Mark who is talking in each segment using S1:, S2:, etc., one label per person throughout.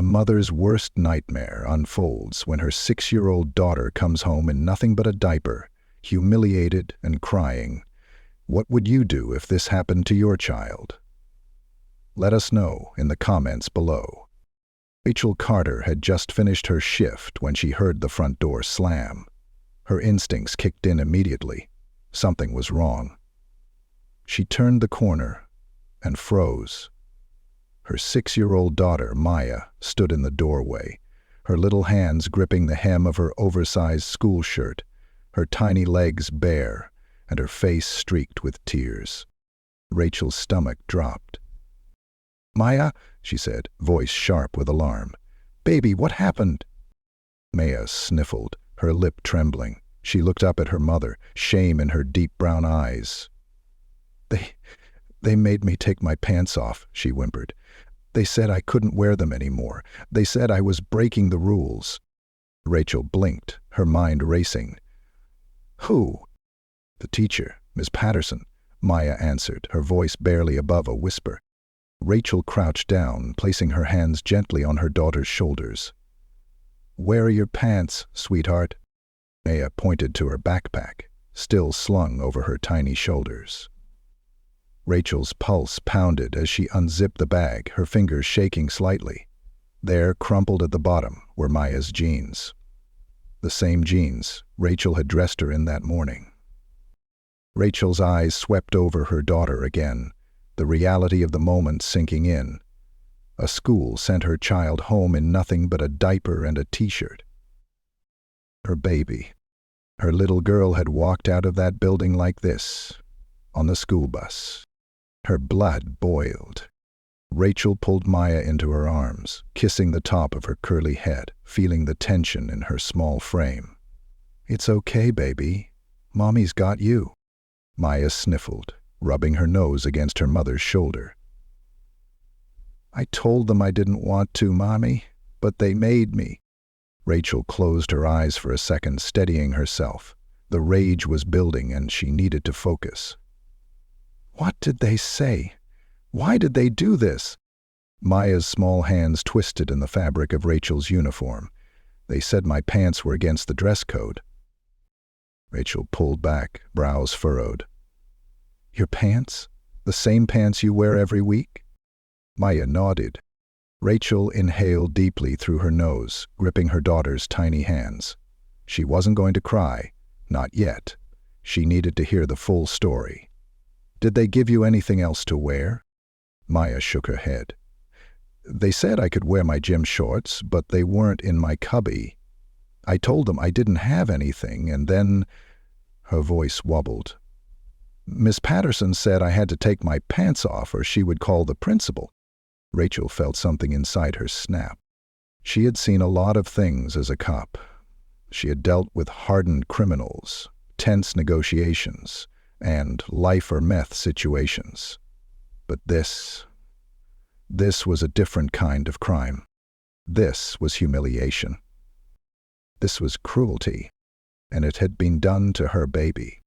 S1: mother's worst nightmare unfolds when her 6-year-old daughter comes home in nothing but a diaper, humiliated and crying. What would you do if this happened to your child? Let us know in the comments below. Rachel Carter had just finished her shift when she heard the front door slam. Her instincts kicked in immediately. Something was wrong. She turned the corner and froze. Her 6-year-old daughter, Maya, stood in the doorway, her little hands gripping the hem of her oversized school shirt, her tiny legs bare, and her face streaked with tears. Rachel's stomach dropped. "Maya," she said, voice sharp with alarm. "Baby, what happened?" Maya sniffled, her lip trembling. She looked up at her mother, shame in her deep brown eyes. They made me take my pants off," she whimpered. "They said I couldn't wear them anymore. They said I was breaking the rules." Rachel blinked, her mind racing. "Who?" "The teacher, Miss Patterson," Maya answered, her voice barely above a whisper. Rachel crouched down, placing her hands gently on her daughter's shoulders. "Where are your pants, sweetheart?" Maya pointed to her backpack, still slung over her tiny shoulders. Rachel's pulse pounded as she unzipped the bag, her fingers shaking slightly. There, crumpled at the bottom, were Maya's jeans. The same jeans Rachel had dressed her in that morning. Rachel's eyes swept over her daughter again, the reality of the moment sinking in. A school sent her child home in nothing but a diaper and a t-shirt. Her baby. Her little girl had walked out of that building like this, on the school bus. Her blood boiled. Rachel pulled Maya into her arms, kissing the top of her curly head, feeling the tension in her small frame. "It's okay, baby. Mommy's got you." Maya sniffled, rubbing her nose against her mother's shoulder. "I told them I didn't want to, Mommy, but they made me." Rachel closed her eyes for a second, steadying herself. The rage was building and she needed to focus. "What did they say? Why did they do this?" Maya's small hands twisted in the fabric of Rachel's uniform. "They said my pants were against the dress code." Rachel pulled back, brows furrowed. "Your pants? The same pants you wear every week?" Maya nodded. Rachel inhaled deeply through her nose, gripping her daughter's tiny hands. She wasn't going to cry, not yet. She needed to hear the full story. "Did they give you anything else to wear?" Maya shook her head. "They said I could wear my gym shorts, but they weren't in my cubby. I told them I didn't have anything, and then—" Her voice wobbled. "Miss Patterson said I had to take my pants off or she would call the principal." Rachel felt something inside her snap. She had seen a lot of things as a cop. She had dealt with hardened criminals, tense negotiations, and life or meth situations. But this was a different kind of crime. This was humiliation. This was cruelty, and it had been done to her baby.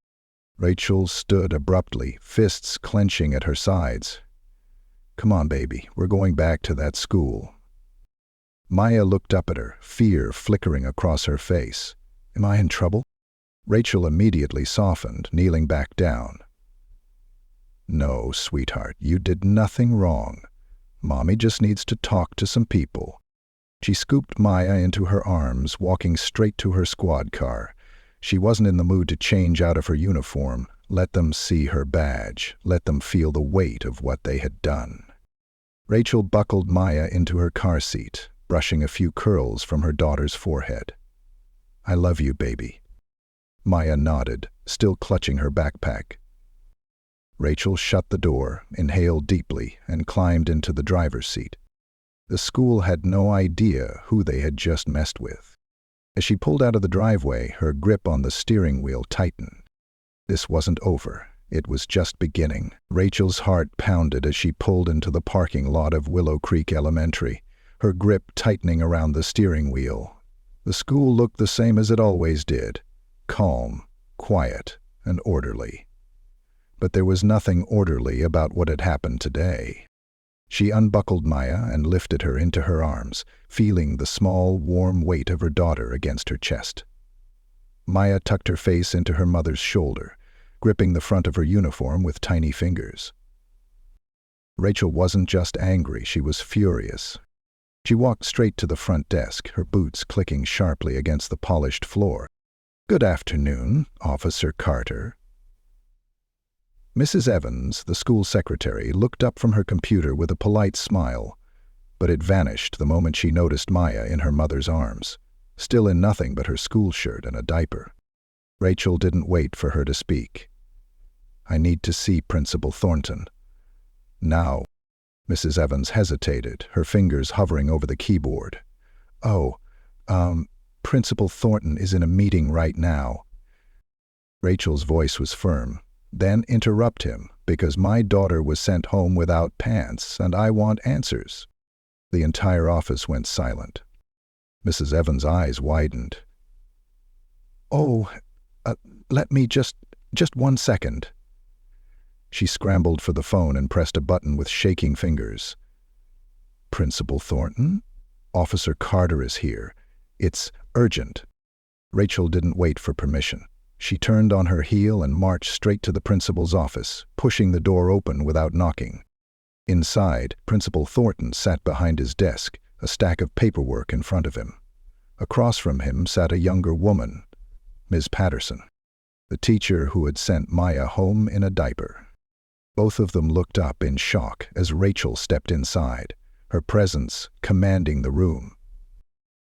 S1: Rachel stood abruptly, fists clenching at her sides. "Come on, baby, we're going back to that school." Maya looked up at her, fear flickering across her face. "Am I in trouble?" Rachel immediately softened, kneeling back down. "No, sweetheart, you did nothing wrong. Mommy just needs to talk to some people." She scooped Maya into her arms, walking straight to her squad car. She wasn't in the mood to change out of her uniform. Let them see her badge. Let them feel the weight of what they had done. Rachel buckled Maya into her car seat, brushing a few curls from her daughter's forehead. "I love you, baby." Maya nodded, still clutching her backpack. Rachel shut the door, inhaled deeply, and climbed into the driver's seat. The school had no idea who they had just messed with. As she pulled out of the driveway, her grip on the steering wheel tightened. This wasn't over. It was just beginning. Rachel's heart pounded as she pulled into the parking lot of Willow Creek Elementary, her grip tightening around the steering wheel. The school looked the same as it always did. Calm, quiet, and orderly. But there was nothing orderly about what had happened today. She unbuckled Maya and lifted her into her arms, feeling the small, warm weight of her daughter against her chest. Maya tucked her face into her mother's shoulder, gripping the front of her uniform with tiny fingers. Rachel wasn't just angry, she was furious. She walked straight to the front desk, her boots clicking sharply against the polished floor. "Good afternoon, Officer Carter." Mrs. Evans, the school secretary, looked up from her computer with a polite smile, but it vanished the moment she noticed Maya in her mother's arms, still in nothing but her school shirt and a diaper. Rachel didn't wait for her to speak. "I need to see Principal Thornton." "Now." Mrs. Evans hesitated, her fingers hovering over the keyboard. "Oh, Principal Thornton is in a meeting right now." Rachel's voice was firm. "Then interrupt him, because my daughter was sent home without pants, and I want answers." The entire office went silent. Mrs. Evans' eyes widened. "Oh, let me just 1 second." She scrambled for the phone and pressed a button with shaking fingers. "Principal Thornton? Officer Carter is here. It's urgent." Rachel didn't wait for permission. She turned on her heel and marched straight to the principal's office, pushing the door open without knocking. Inside, Principal Thornton sat behind his desk, a stack of paperwork in front of him. Across from him sat a younger woman, Ms. Patterson, the teacher who had sent Maya home in a diaper. Both of them looked up in shock as Rachel stepped inside, her presence commanding the room.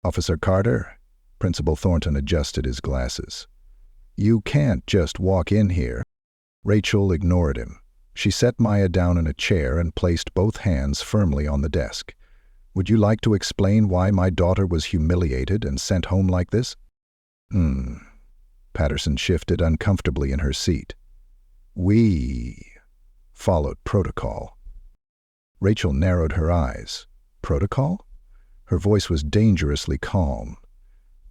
S1: "Officer Carter?" Principal Thornton adjusted his glasses. "You can't just walk in here." Rachel ignored him. She set Maya down in a chair and placed both hands firmly on the desk. "Would you like to explain why my daughter was humiliated and sent home like this?" Patterson shifted uncomfortably in her seat. "We followed protocol." Rachel narrowed her eyes. "Protocol?" Her voice was dangerously calm.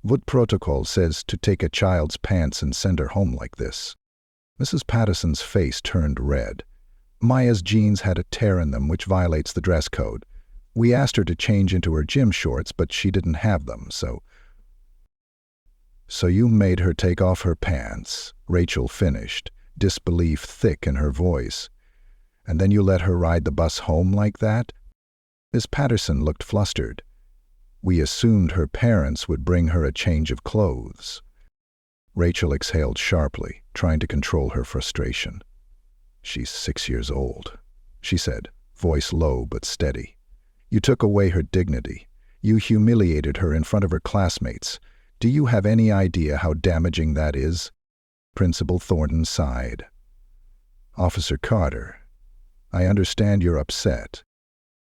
S1: "What protocol says to take a child's pants and send her home like this?" Mrs. Patterson's face turned red. "Maya's jeans had a tear in them, which violates the dress code. We asked her to change into her gym shorts, but she didn't have them, so..." "So you made her take off her pants," Rachel finished, disbelief thick in her voice. "And then you let her ride the bus home like that?" Miss Patterson looked flustered. "We assumed her parents would bring her a change of clothes." Rachel exhaled sharply, trying to control her frustration. "She's 6 years old," she said, voice low but steady. "You took away her dignity. You humiliated her in front of her classmates. Do you have any idea how damaging that is?" Principal Thornton sighed. "Officer Carter, I understand you're upset."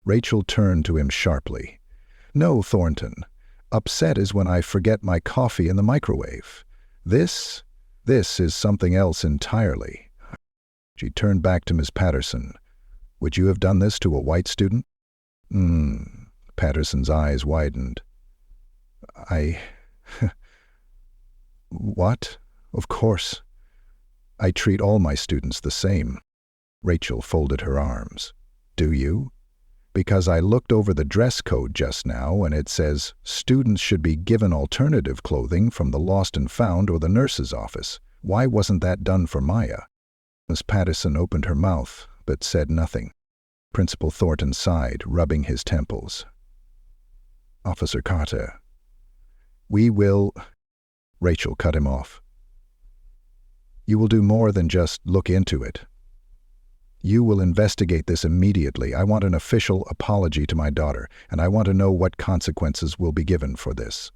S1: Rachel turned to him sharply. "No, Thornton. Upset is when I forget my coffee in the microwave. This is something else entirely." She turned back to Miss Patterson. "Would you have done this to a white student?" Patterson's eyes widened. What? Of course. I treat all my students the same." Rachel folded her arms. "Do you?" "Because I looked over the dress code just now and it says students should be given alternative clothing from the lost and found or the nurse's office. Why wasn't that done for Maya?" Miss Patterson opened her mouth but said nothing. Principal Thornton sighed, rubbing his temples. "Officer Carter, we will..." Rachel cut him off. "You will do more than just look into it. You will investigate this immediately. I want an official apology to my daughter, and I want to know what consequences will be given for this."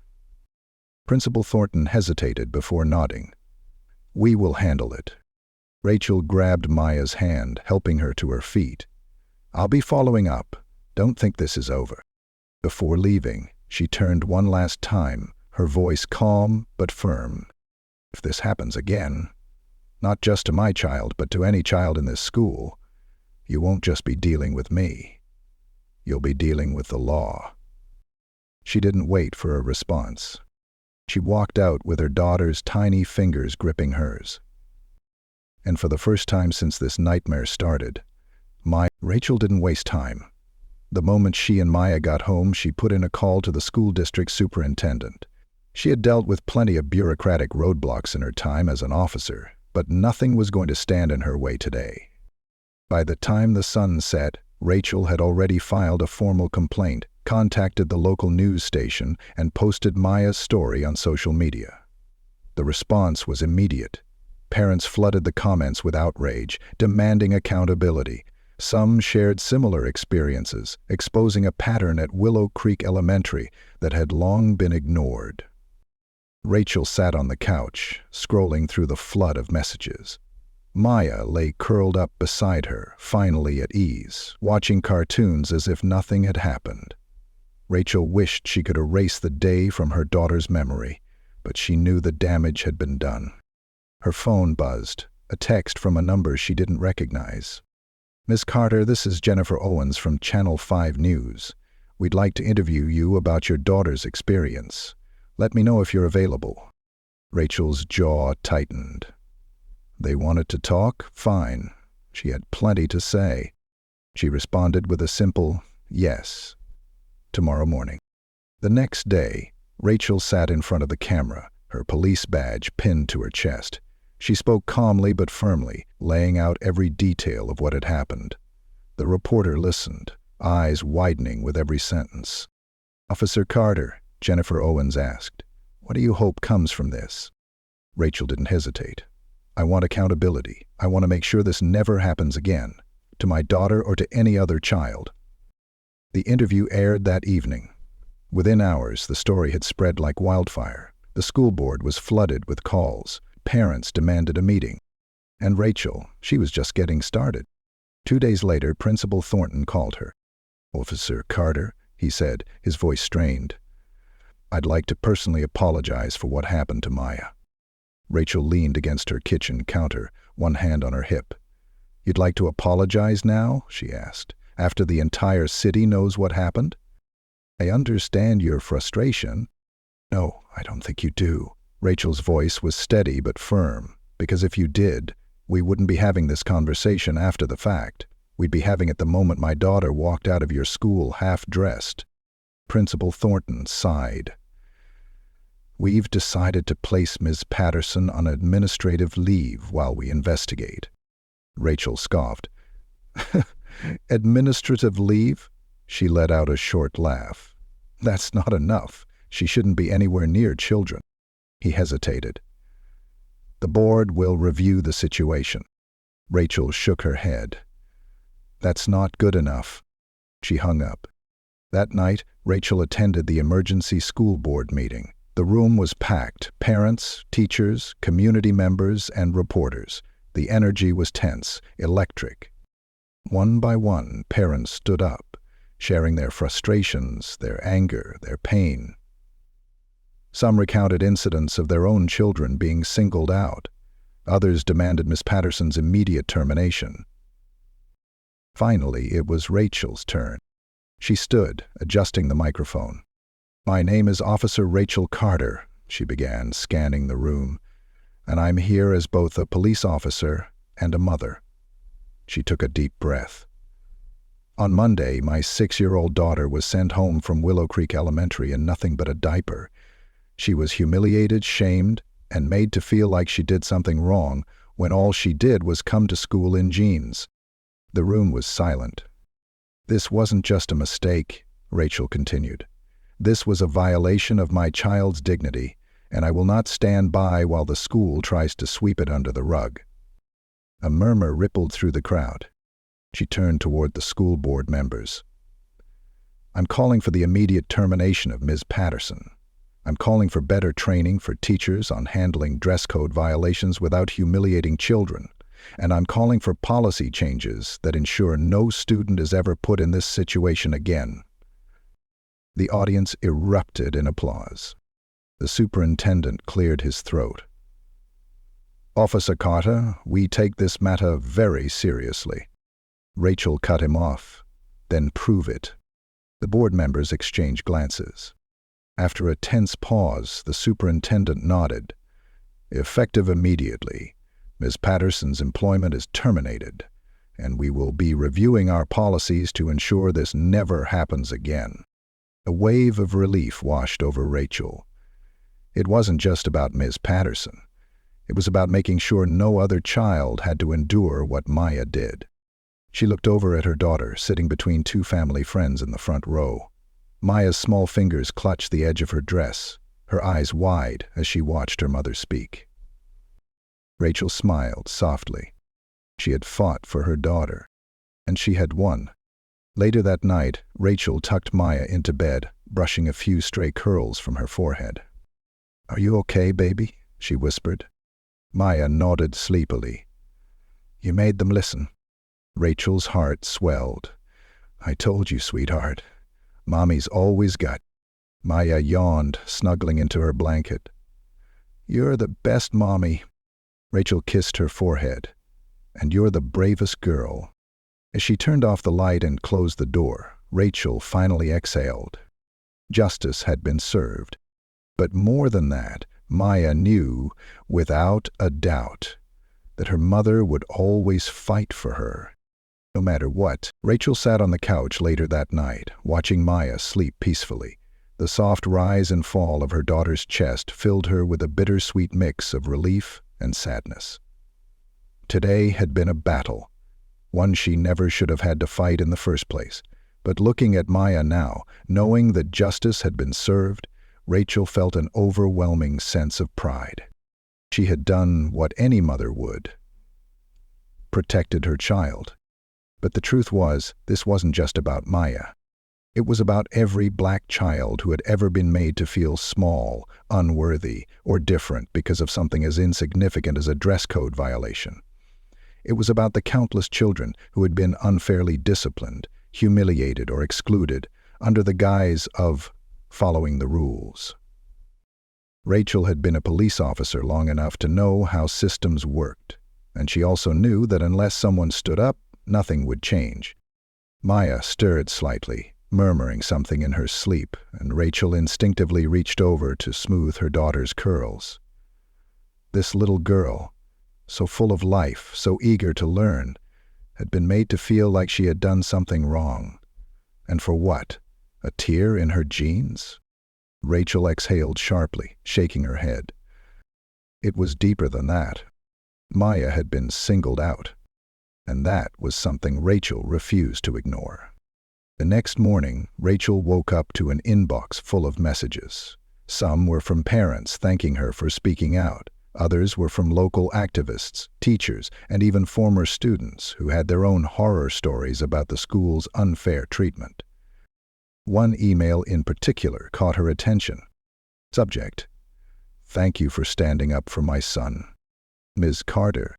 S1: Principal Thornton hesitated before nodding. "We will handle it." Rachel grabbed Maya's hand, helping her to her feet. "I'll be following up. Don't think this is over." Before leaving, she turned one last time, her voice calm but firm. "If this happens again, not just to my child, but to any child in this school, you won't just be dealing with me. You'll be dealing with the law." She didn't wait for a response. She walked out with her daughter's tiny fingers gripping hers. And for the first time since this nightmare started, Rachel didn't waste time. The moment she and Maya got home, she put in a call to the school district superintendent. She had dealt with plenty of bureaucratic roadblocks in her time as an officer, but nothing was going to stand in her way today. By the time the sun set, Rachel had already filed a formal complaint, contacted the local news station, and posted Maya's story on social media. The response was immediate. Parents flooded the comments with outrage, demanding accountability. Some shared similar experiences, exposing a pattern at Willow Creek Elementary that had long been ignored. Rachel sat on the couch, scrolling through the flood of messages. Maya lay curled up beside her, finally at ease, watching cartoons as if nothing had happened. Rachel wished she could erase the day from her daughter's memory, but she knew the damage had been done. Her phone buzzed, a text from a number she didn't recognize. "Miss Carter, this is Jennifer Owens from Channel 5 News. We'd like to interview you about your daughter's experience. Let me know if you're available." Rachel's jaw tightened. They wanted to talk? Fine. She had plenty to say. She responded with a simple yes. Tomorrow morning. The next day, Rachel sat in front of the camera, her police badge pinned to her chest. She spoke calmly but firmly, laying out every detail of what had happened. The reporter listened, eyes widening with every sentence. "Officer Carter," Jennifer Owens asked, "what do you hope comes from this?" Rachel didn't hesitate. "I want accountability. I want to make sure this never happens again, to my daughter or to any other child." The interview aired that evening. Within hours, the story had spread like wildfire. The school board was flooded with calls. Parents demanded a meeting. And Rachel, she was just getting started. 2 days later, Principal Thornton called her. "Officer Carter," he said, his voice strained, "I'd like to personally apologize for what happened to Maya." Rachel leaned against her kitchen counter, one hand on her hip. "You'd like to apologize now?" she asked, "after the entire city knows what happened?" "I understand your frustration." "No, I don't think you do." Rachel's voice was steady but firm, "because if you did, we wouldn't be having this conversation after the fact. We'd be having it the moment my daughter walked out of your school half-dressed." Principal Thornton sighed. "We've decided to place Ms. Patterson on administrative leave while we investigate." Rachel scoffed. "Administrative leave?" She let out a short laugh. "That's not enough. She shouldn't be anywhere near children." He hesitated. "The board will review the situation." Rachel shook her head. "That's not good enough." She hung up. That night, Rachel attended the emergency school board meeting. The room was packed, parents, teachers, community members, and reporters. The energy was tense, electric. One by one, parents stood up, sharing their frustrations, their anger, their pain. Some recounted incidents of their own children being singled out. Others demanded Miss Patterson's immediate termination. Finally, it was Rachel's turn. She stood, adjusting the microphone. "My name is Officer Rachel Carter," she began, scanning the room, "and I'm here as both a police officer and a mother." She took a deep breath. "On Monday, my 6-year-old daughter was sent home from Willow Creek Elementary in nothing but a diaper. She was humiliated, shamed, and made to feel like she did something wrong when all she did was come to school in jeans." The room was silent. "This wasn't just a mistake," Rachel continued. "This was a violation of my child's dignity, and I will not stand by while the school tries to sweep it under the rug." A murmur rippled through the crowd. She turned toward the school board members. "I'm calling for the immediate termination of Ms. Patterson. I'm calling for better training for teachers on handling dress code violations without humiliating children. And I'm calling for policy changes that ensure no student is ever put in this situation again." The audience erupted in applause. The superintendent cleared his throat. "Officer Carter, we take this matter very seriously." Rachel cut him off. "Then prove it." The board members exchanged glances. After a tense pause, the superintendent nodded. "Effective immediately. Ms. Patterson's employment is terminated. and we will be reviewing our policies to ensure this never happens again." A wave of relief washed over Rachel. It wasn't just about Ms. Patterson. It was about making sure no other child had to endure what Maya did. She looked over at her daughter, sitting between two family friends in the front row. Maya's small fingers clutched the edge of her dress, her eyes wide as she watched her mother speak. Rachel smiled softly. She had fought for her daughter, and she had won. Later that night, Rachel tucked Maya into bed, brushing a few stray curls from her forehead. "Are you okay, baby?" she whispered. Maya nodded sleepily. "You made them listen." Rachel's heart swelled. "I told you, sweetheart. Mommy's always got." Maya yawned, snuggling into her blanket. "You're the best mommy." Rachel kissed her forehead. "And you're the bravest girl." As she turned off the light and closed the door, Rachel finally exhaled. Justice had been served. But more than that, Maya knew, without a doubt, that her mother would always fight for her, no matter what. Rachel sat on the couch later that night, watching Maya sleep peacefully. The soft rise and fall of her daughter's chest filled her with a bittersweet mix of relief and sadness. Today had been a battle, one she never should have had to fight in the first place. But looking at Maya now, knowing that justice had been served, Rachel felt an overwhelming sense of pride. She had done what any mother would, protected her child. But the truth was, this wasn't just about Maya. It was about every black child who had ever been made to feel small, unworthy, or different because of something as insignificant as a dress code violation. It was about the countless children who had been unfairly disciplined, humiliated, or excluded under the guise of following the rules. Rachel had been a police officer long enough to know how systems worked, and she also knew that unless someone stood up, nothing would change. Maya stirred slightly, murmuring something in her sleep, and Rachel instinctively reached over to smooth her daughter's curls. This little girl, so full of life, so eager to learn, had been made to feel like she had done something wrong. And for what? A tear in her jeans? Rachel exhaled sharply, shaking her head. It was deeper than that. Maya had been singled out, and that was something Rachel refused to ignore. The next morning, Rachel woke up to an inbox full of messages. Some were from parents thanking her for speaking out. Others were from local activists, teachers, and even former students who had their own horror stories about the school's unfair treatment. One email in particular caught her attention. Subject: "Thank you for standing up for my son. Ms. Carter,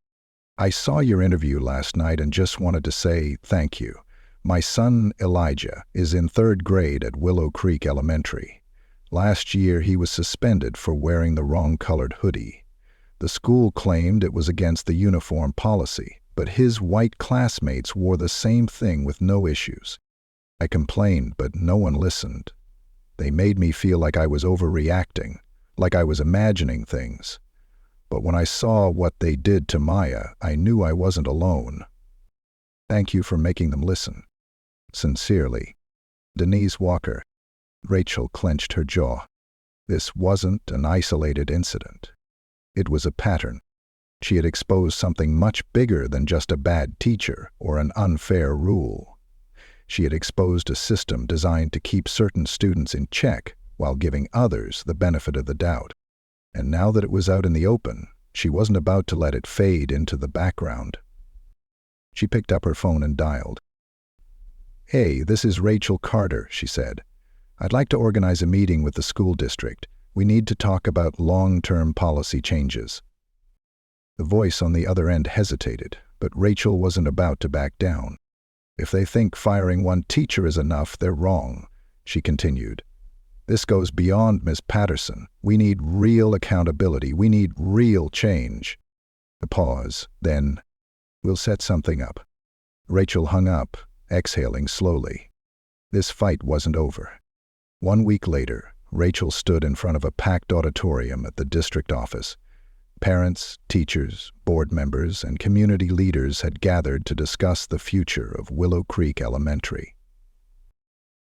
S1: I saw your interview last night and just wanted to say thank you. My son, Elijah, is in 3rd grade at Willow Creek Elementary. Last year he was suspended for wearing the wrong colored hoodie. The school claimed it was against the uniform policy, but his white classmates wore the same thing with no issues. I complained, but no one listened. They made me feel like I was overreacting, like I was imagining things. But when I saw what they did to Maya, I knew I wasn't alone. Thank you for making them listen. Sincerely, Denise Walker." Rachel clenched her jaw. This wasn't an isolated incident. It was a pattern. She had exposed something much bigger than just a bad teacher or an unfair rule. She had exposed a system designed to keep certain students in check while giving others the benefit of the doubt. And now that it was out in the open, she wasn't about to let it fade into the background. She picked up her phone and dialed. "Hey, this is Rachel Carter," she said. "I'd like to organize a meeting with the school district. We need to talk about long-term policy changes." The voice on the other end hesitated, but Rachel wasn't about to back down. "If they think firing one teacher is enough, they're wrong," she continued. "This goes beyond Ms. Patterson. We need real accountability. We need real change." A pause, then, "We'll set something up." Rachel hung up, exhaling slowly. This fight wasn't over. 1 week later, Rachel stood in front of a packed auditorium at the district office. Parents, teachers, board members, and community leaders had gathered to discuss the future of Willow Creek Elementary.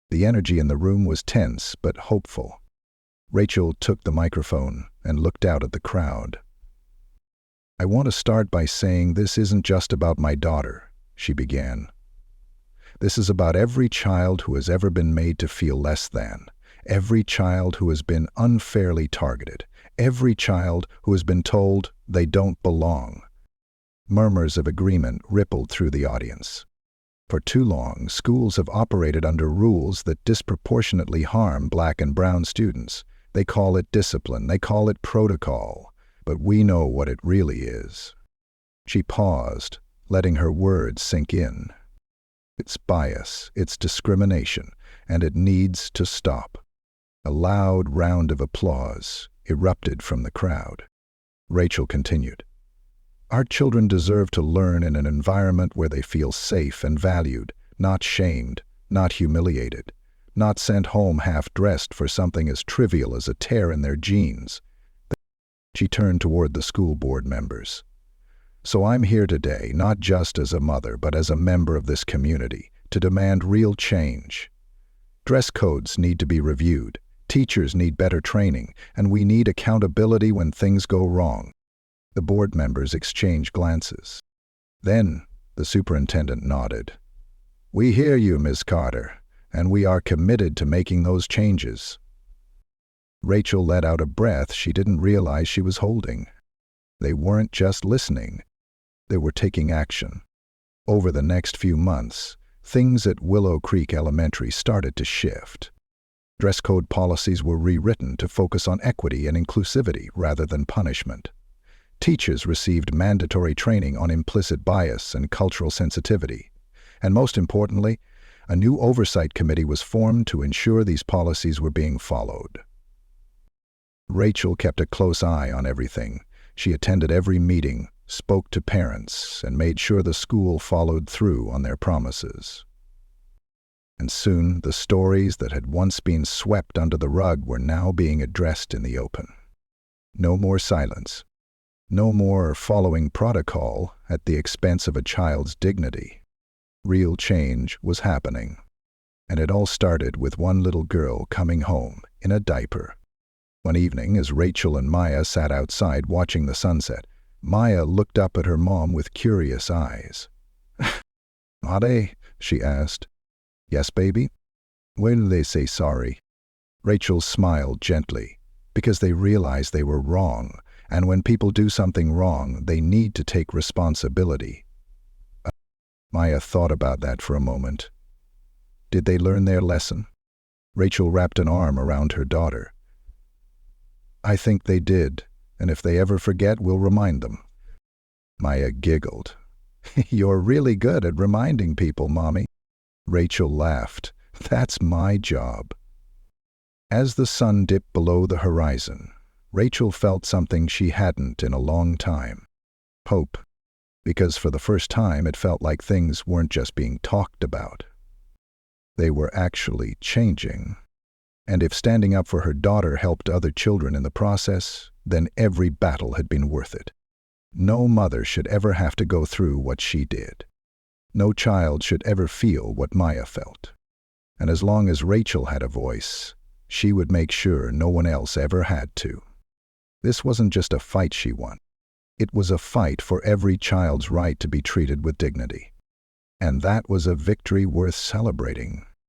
S1: The energy in the room was tense but hopeful. Rachel took the microphone and looked out at the crowd. "I want to start by saying this isn't just about my daughter," she began. "This is about every child who has ever been made to feel less than, every child who has been unfairly targeted, every child who has been told they don't belong." Murmurs of agreement rippled through the audience. For too long, schools have operated under rules that disproportionately harm Black and brown students. They call it discipline, they call it protocol, but we know what it really is. She paused, letting her words sink in. It's bias, it's discrimination, and it needs to stop. A loud round of applause erupted from the crowd. Rachel continued. "Our children deserve to learn in an environment where they feel safe and valued, not shamed, not humiliated, not sent home half-dressed for something as trivial as a tear in their jeans." She turned toward the school board members. "So I'm here today, not just as a mother, but as a member of this community, to demand real change. Dress codes need to be reviewed, teachers need better training, and we need accountability when things go wrong." The board members exchanged glances. Then the superintendent nodded. "We hear you, Ms. Carter, and we are committed to making those changes." Rachel let out a breath she didn't realize she was holding. They weren't just listening. They were taking action. Over the next few months, things at Willow Creek Elementary started to shift. Dress code policies were rewritten to focus on equity and inclusivity rather than punishment. Teachers received mandatory training on implicit bias and cultural sensitivity. And most importantly, a new oversight committee was formed to ensure these policies were being followed. Rachel kept a close eye on everything. She attended every meeting, spoke to parents, and made sure the school followed through on their promises. And soon, the stories that had once been swept under the rug were now being addressed in the open. No more silence. No more following protocol at the expense of a child's dignity. Real change was happening. And it all started with one little girl coming home in a diaper. One evening, as Rachel and Maya sat outside watching the sunset, Maya looked up at her mom with curious eyes. "Ade?" she asked. "Yes, baby?" "Where do they say sorry?" Rachel smiled gently, because they realized they were wrong, and when people do something wrong, they need to take responsibility. Maya thought about that for a moment. Did they learn their lesson? Rachel wrapped an arm around her daughter. "I think they did, and if they ever forget, we'll remind them." Maya giggled. "You're really good at reminding people, Mommy." Rachel laughed. "That's my job." As the sun dipped below the horizon, Rachel felt something she hadn't in a long time. Hope. Because for the first time it felt like things weren't just being talked about. They were actually changing. And if standing up for her daughter helped other children in the process, then every battle had been worth it. No mother should ever have to go through what she did. No child should ever feel what Maya felt. And as long as Rachel had a voice, she would make sure no one else ever had to. This wasn't just a fight she won. It was a fight for every child's right to be treated with dignity. And that was a victory worth celebrating.